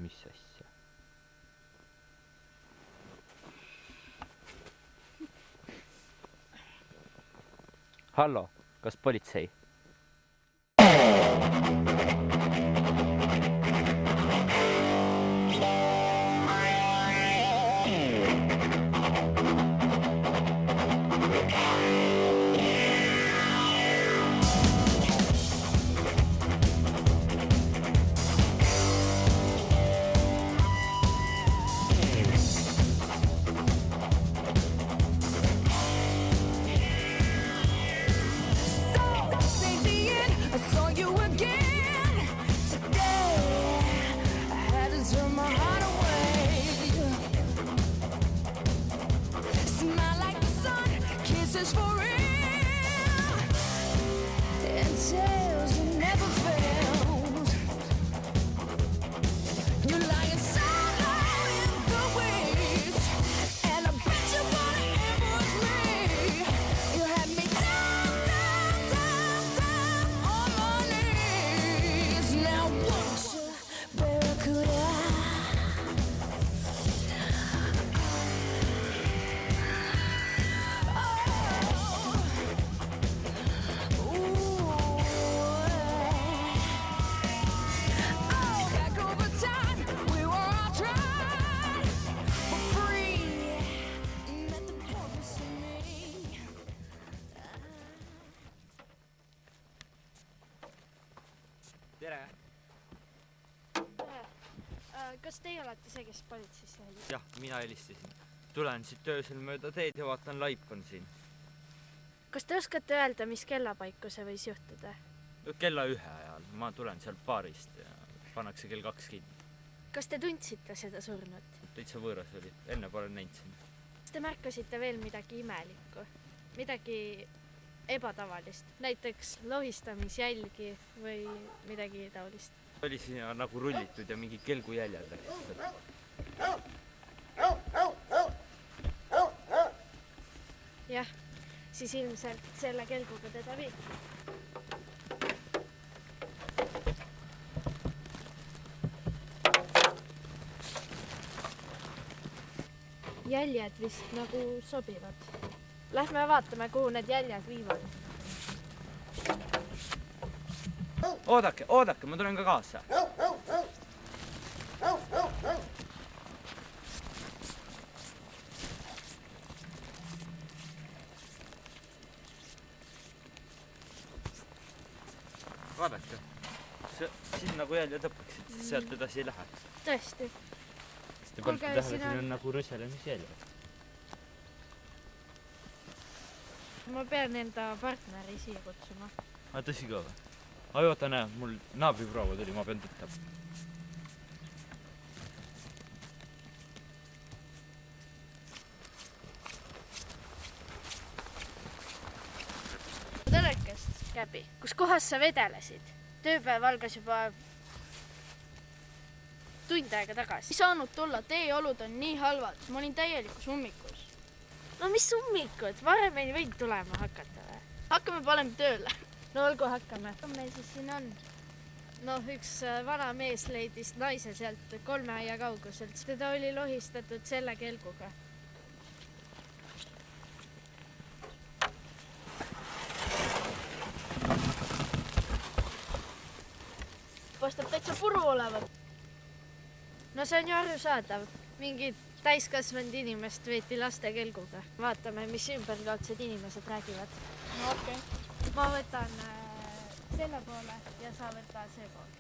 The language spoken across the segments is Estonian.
Mis asja? Hallo, kas politsei? Tere! Kas teie olete see, kes politseisse helib? Jah, mina helistasin. Tulen siit öösel mööda teed ja vaatan, laip on siin. Kas te oskate öelda, mis kellapaiku see võis juhtuda? Kella 1 ajal. Ma tulen sealt baarist ja pannakse kell 2 kinni. Kas te tundsite seda surnut? Täitsa võõras oli. Enne pole näinud siin. Kas te märkasite veel midagi imelikku? Midagi ebatavalist? Näiteks lohistamisjälgi või midagi taolist? Oli siin nagu rullitud ja mingi kelgujäljad läksid. Jah, siis ilmselt selle kelguga teda viib. Jäljed vist nagu sobivad. Lähme vaatame, kuhu need jäljed viivad. Oodake, ma tulen ka kaasa. Vaadake, siin nagu jäljed lõpeksid, sealt edasi ei lähe. Tõesti. Kas te panete tähele, siin on nagu rõselemisjäljed? Ma pean enda partneri siia kutsuma. Tõsi ka või? Oota, näe, mul naabriproua tuli, ma pean tõttab. Tõrekest, Käbi, kus kohas sa vedelesid? Tööpäev algas juba tund aega tagasi. Ei saanud tulla, teeolud on nii halvad. Ma olin täielikus ummikus. No mis ummikud? Varem ei võinud tulema hakata või? Hakkame parem tööle. No olgu, hakkame. Meil siis siin on. No üks vana mees leidis naise sealt 3 aia kauguselt. Teda oli lohistatud selle kelguga. Paistab täitsa puru olevat. No see on ju arusaadav. Mingi täiskasvanud inimest veeti laste kelguga. Vaatame, mis ümberkaudsed inimesed räägivad. No okei. Ma võtan selle poole ja sa võta see poole.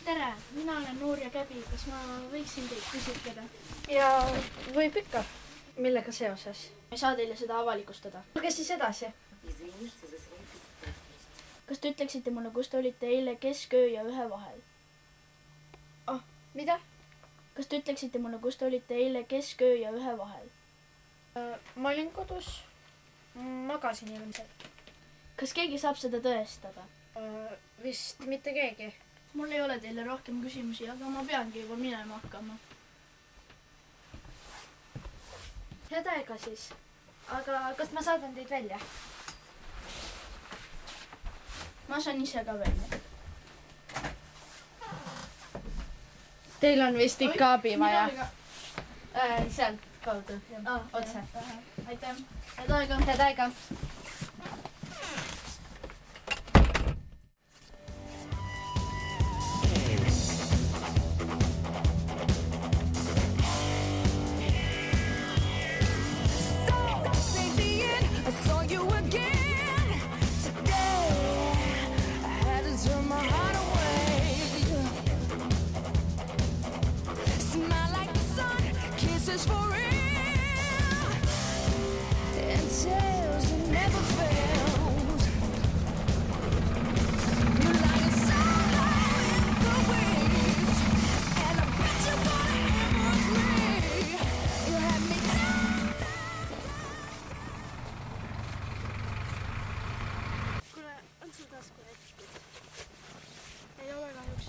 Tere, mina olen Nuur ja Käbi. Kas ma võiksin teid küsitleda? Ja võib ikka. Millega seoses? Ma ei saa teile seda avalikustada. Olge siis edasi. Kas te ütleksite mulle, kus te olite eile kesköö ja 1 vahel? Mida? Kas te ütleksite mulle, kus te olite eile kesköö ja 1 vahel? Ma olin kodus. Magasin ilmselt. Kas keegi saab seda tõestada? Vist mitte keegi. Mul ei ole teile rohkem küsimusi, aga ma peangi juba minema hakkama. Head aega siis. Aga kas ma saadan teid välja? Ma saan ise ka välja. Teil on vist ikka abi vaja. Sealt kaudu, otse. Aitäh. Head aega. Head aega. Ei ole kahjuks.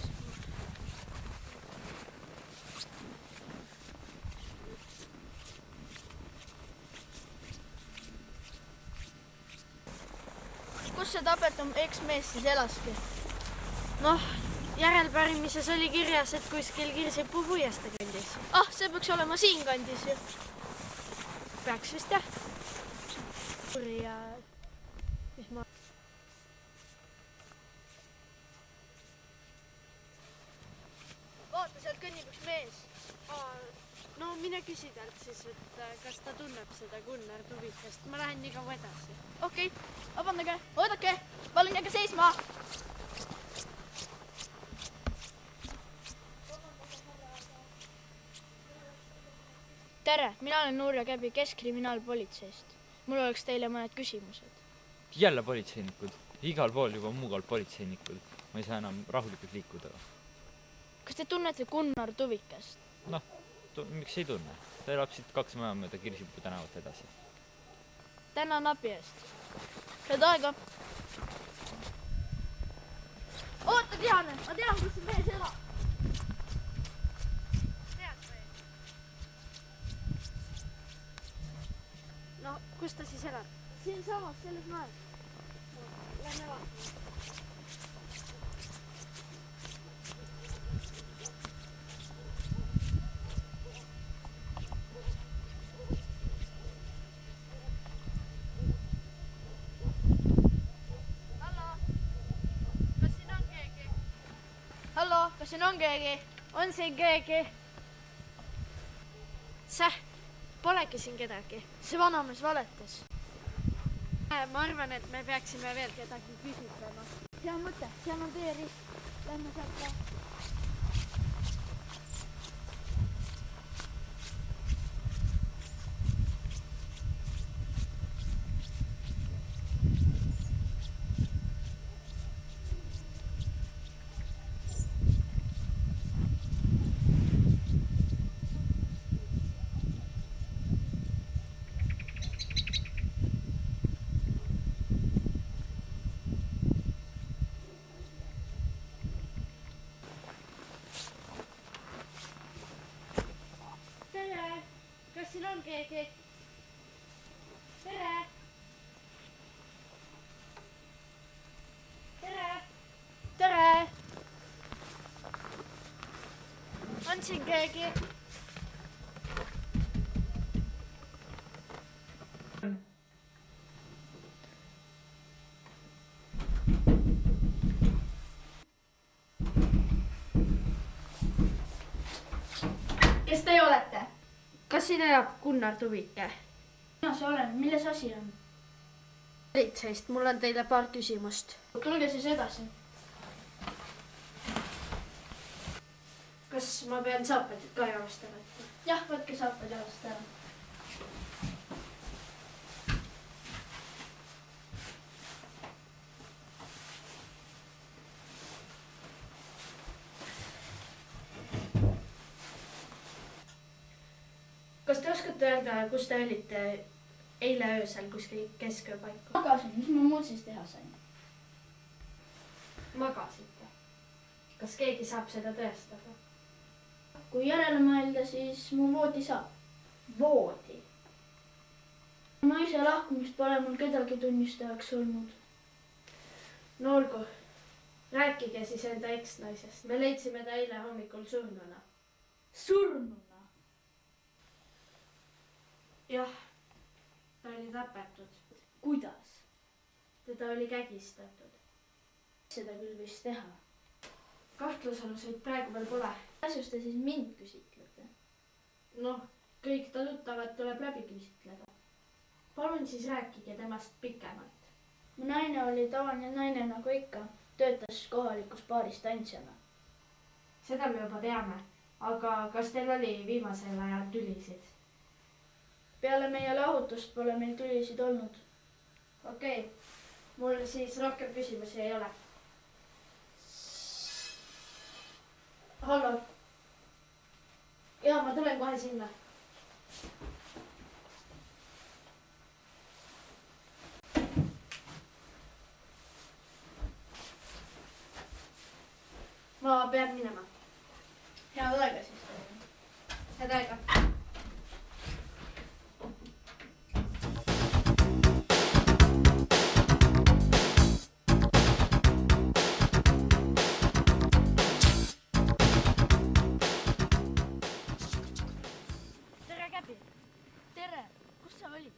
Kus see tapetum eksmees siis elaski? Noh, järelpärimises oli kirjas, et kuskil Kirsipuu puieste kandis. Ah, see peaks olema siin kandis ju. Peaks vist jah. Ja mis ma... Vaata, sealt kõnnib üks mees. No mine küsi talt siis, et kas ta tunneb seda Gunnar Tuvikest. Ma lähen nii kaua edasi. Okei, vabandage, oodake, palun jääge seisma. Tere, mina olen Nuurja Käbi Keskkriminaalpolitseist. Mul oleks teile mõned küsimused. Jälle politseinikud. Igal pool juba muugal politseinikud. Ma ei saa enam rahulikult liikuda. Kas te tunnete Gunnar Tuvikest? Noh, miks ei tunne? Ta elab siit 2 maja mööda Kirsipuu tänavat edasi. Tänan abi eest. Head aega. Oota, Diane, ma tean, kus see mees elab. Tead või? No, kus ta siis elab? Siin samas, selles majas. No, lähme vaatama. Hallo, kas siin on keegi? On siin keegi? Säh, polegi siin kedagi. See vanamees valetas. Ma arvan, et me peaksime veel kedagi küsitlema. Hea mõte, seal on teerist. Lähme sealt ka. Kas siin on keegi? Tere! Tere! Tere! On siin keegi? Kes te olete? Kas siin elab Gunnar Tuvike? Mina see olen. Milles asi on? Politseist. Mul on teile paar küsimust. Tulge siis edasi. Kas ma pean saapad ka jalast ära võtta? Jah, võtke saapad jalast ära. Kas te oskate öelda, kus te olite eile öösel kuskil keskööpaiku? Magasin, mis ma muud siis teha sain? magasite. kas keegi saab seda tõestada? kui järele mõelda, siis mu voodi saab. voodi? naise lahkumist pole mul kedagi tunnistajaks olnud. no olgu, rääkige siis enda eksnaisest. me leidsime ta eile hommikul surnuna. surnuna? jah, ta oli tapetud. kuidas? teda oli kägistatud. seda küll võis teha. kahtlusaluseid praegu veel pole. asjus te siis mind küsitlete? noh, kõik ta tuttavad tuleb läbi küsitleda. palun siis rääkige temast pikemalt. mu naine oli tavaline naine nagu ikka. töötas kohalikus baaris tantsijana. seda me juba teame. aga kas teil oli viimasel ajal tülisid? peale meie lahutust pole meil tülisid olnud. okei, mul siis rohkem küsimusi ei ole. hallo. jaa, ma tulen kohe sinna. ma pean minema. head aega siis. head aega. tere, Käbi. tere, kus sa olid?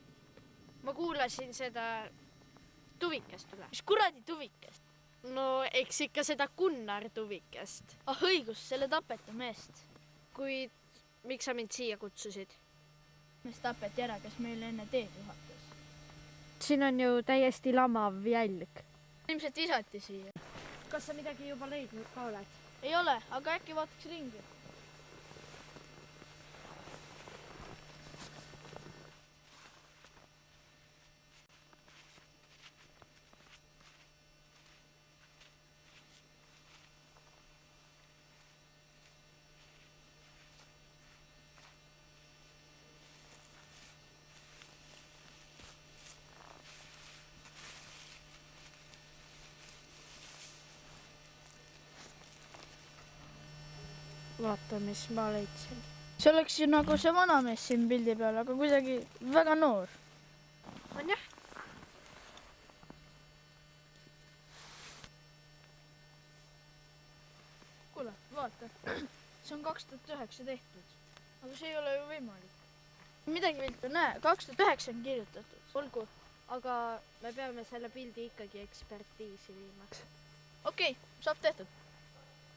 ma kuulasin seda Tuvikest üle. mis kuradi Tuvikest? no eks ikka seda Gunnar Tuvikest. ah õigus, selle tapeti meest. kuid miks sa mind siia kutsusid? mees tapeti ära, kes meile enne teed juhatas. siin on ju täiesti lamav jälg. ilmselt visati siia. kas sa midagi juba leidnud ka oled? ei ole, aga äkki vaataks ringi. vaata, mis ma leidsin. see oleks ju nagu see vanamees siin pildi peal, aga kuidagi väga noor. on jah? kuule, vaata. see on 2009 tehtud. aga see ei ole ju võimalik. midagi viltu, näe, 2009 on kirjutatud. olgu, aga me peame selle pildi ikkagi ekspertiisi viima. okei, saab tehtud.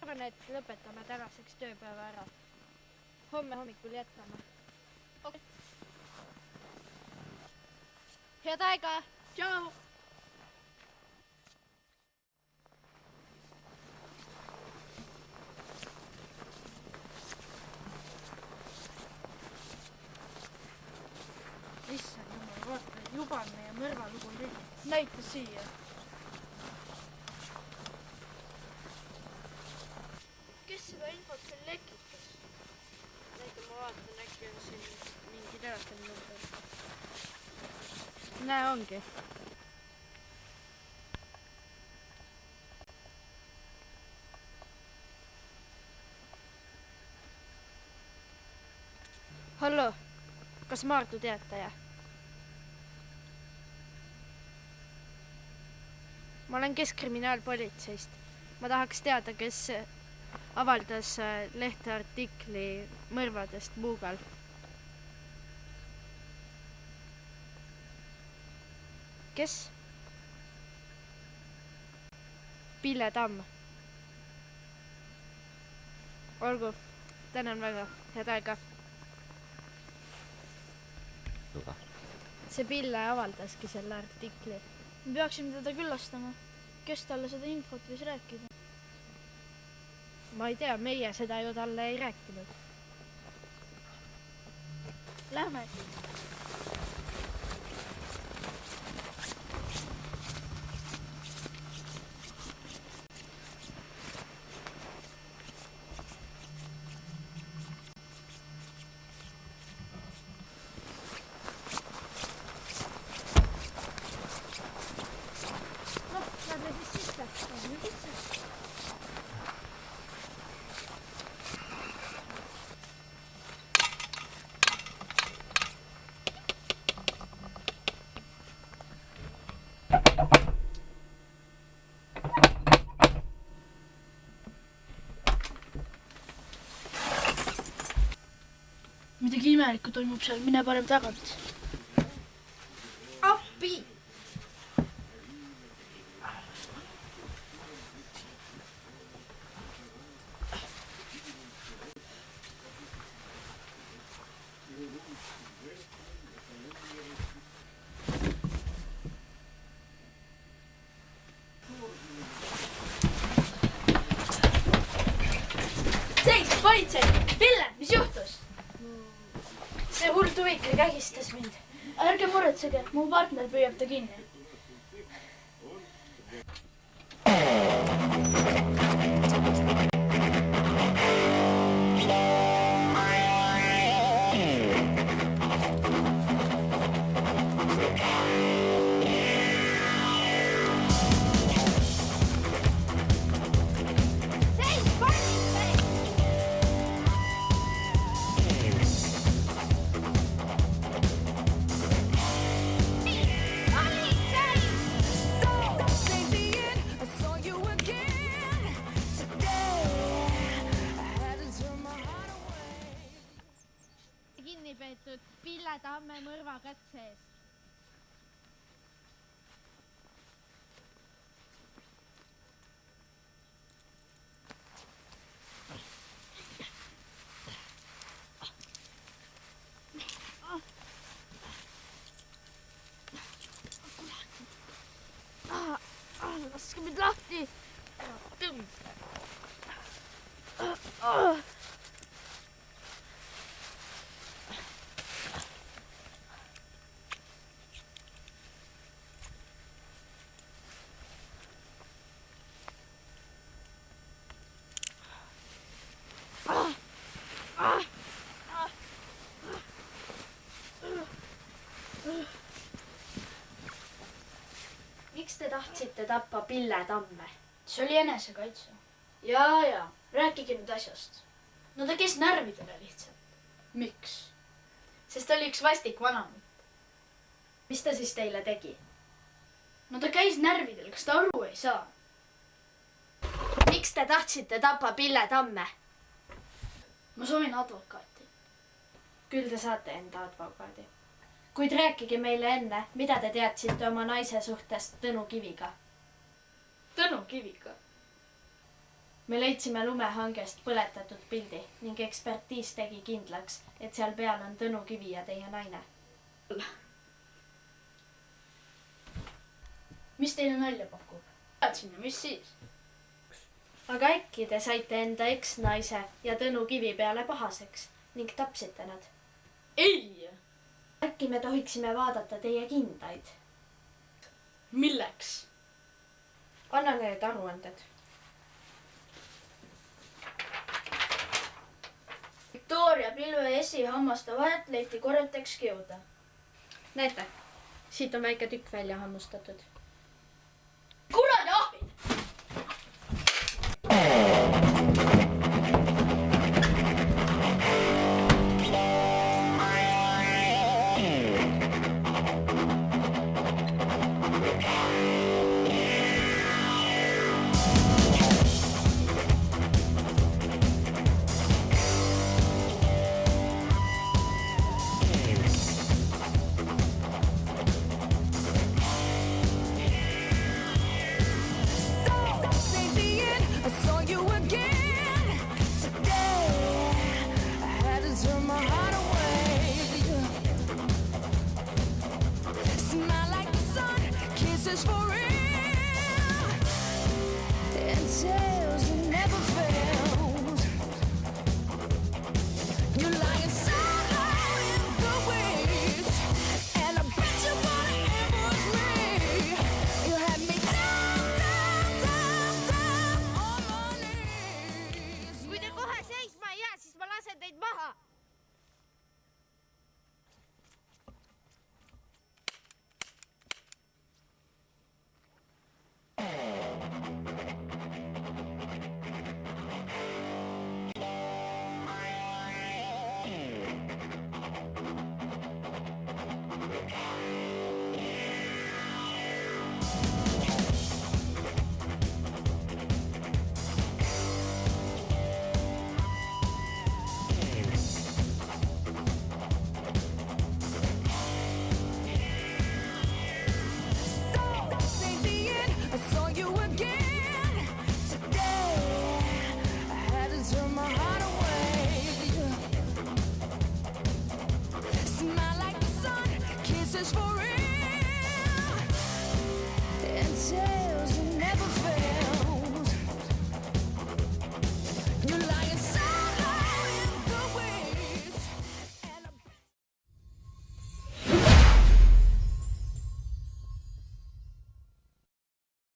ma arvan, et lõpetame tänaseks tööpäeva ära. homme hommikul jätkame. Okay. head aega! Tšau! issand jumal, vaata, juba on meie mõrvalugu lühi. näita siia. kes seda infot siin lekitas? näita, ma vaatan, äkki on siin mingi telefoninumber. näe, ongi. hallo, kas Maardu teataja? ma olen Keskkriminaalpolitseist. ma tahaks teada, kes avaldas lehteartikli mõrvadest Muugal. kes? Pille Tamm. olgu, tänan väga, head aega. see Pille avaldaski selle artikli. me peaksime teda külastama. kes talle seda infot võis rääkida? ma ei tea, meie seda ju talle ei rääkinud. Lähme siis. noh, lähme siis sisse. midagi imelikku toimub seal, mine parem tagant. Appi! Seis, politsei! Pille, mis juhtus? See hull tuvike kägistas mind. Ärge muretsege, mu partner püüab ta kinni. Peetud Pille Tamme mõrvakatse eest. Laske mind lahti! Miks te tahtsite tappa Pille Tamme? See oli enesekaitse. Jaa, rääkige nüüd asjast. No ta käis närvidele lihtsalt. Miks? Sest ta oli üks vastik vanamutt. Mis ta siis teile tegi? No ta käis närvidel, kas ta aru ei saa? Miks te tahtsite tappa Pille Tamme? Ma soovin advokaati. Küll te saate enda advokaadi. Kuid rääkige meile enne, mida te teadsite oma naise suhtest Tõnu Kiviga. Tõnu Kiviga? Me leidsime lumehangest põletatud pildi ning ekspertiis tegi kindlaks, et seal peal on Tõnu Kivi ja teie naine. Mis teile nalja pakub? Teadsin ja mis siis? Aga äkki te saite enda eksnaise ja Tõnu Kivi peale pahaseks ning tapsite nad? Ei! Äkki me tohiksime vaadata teie kindaid? Milleks? Anna need aruanded. Victoria Pilve esihammaste vahet leiti Cortex kiuda. Näete, siit on väike tükk välja hammustatud.